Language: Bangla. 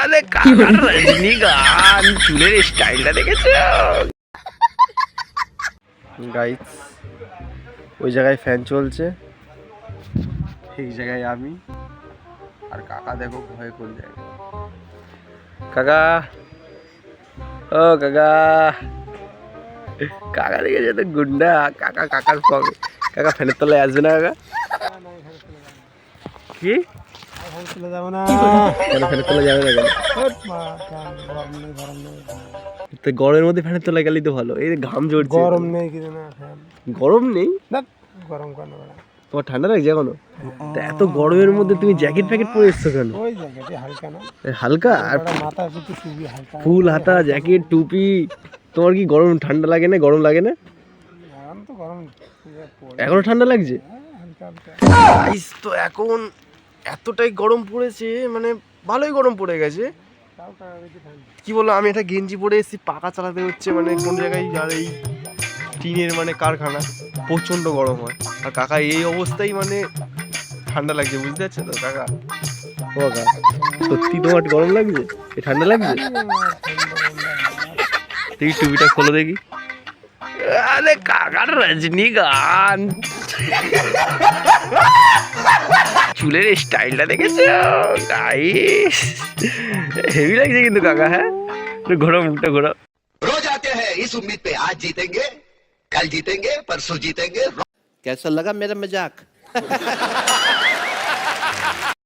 আরে কাকার রজনীকান্ত চুলের স্টাইলটা দেখেছো গাইস? ওই জায়গায় ফ্যান চলছে, এই জায়গায় আমি আর কাকা দেখো ভয় কোন জায়গায়। কাকা, ও কাকা, কাকা দেখেছে তো গুন্ডা। কাকা কাকার সঙ্গে কাকা ফ্যানের তলায় আসবে না কাকা? কি যাবো না, ফ্যানের তলায় যাবে না কেন? তো গরমের মধ্যে ফ্যানের তলায় গেলেই তো ভালো। এই ঘাম ঝরছে। গরম নেই কিছু না, ফ্যান গরম নেই? গরম কেন? তোমার ঠান্ডা লাগছে এখনো? তা এত গরমের মধ্যে তুমি জ্যাকেট ফ্যাকেট পরে এসছো কেন? ওই জায়গাটি হালকা না, হালকা আর মাথা একটু টুপি হালকা, ফুল হাতা জ্যাকেট টুপি। তোমার কি গরম ঠান্ডা লাগে না? গরম লাগে না? এখন তো গরম এখনো ঠান্ডা লাগছে? হালকা হালকা। গাইস তো এখন এতটাই গরম পড়েছে, মানে ভালোই গরম পড়ে গেছে। কি বলবো, আমি একটা গেঞ্জি পরে এসেছি, পাখা চালাতে হচ্ছে মানে কোন জায়গায়। আর এই টিনের মানে কারখানা, প্রচন্ড গরম হয়। আর কাকা এই অবস্থায় মানে ঠান্ডা লাগছে, বুঝতে পারছো তো কাকা? ও কাকা, সত্যি তোমার গরম লাগছে? এ ঠান্ডা লাগছে? দেখি টুপিটা খোলো দেখি। আরে কাকার রজনীকান্ত চুলের স্টাইলটা দেখেছো গাইস? হেভি লাগছে কিন্তু কাকা। হ্যাঁ, ঘোরা মুখটা ঘোরা। रोज आते हैं इस उम्मीद पे आज जीतेंगे, कल जीतेंगे, परसों जीतेंगे। कैसा लगा मेरा मजाक?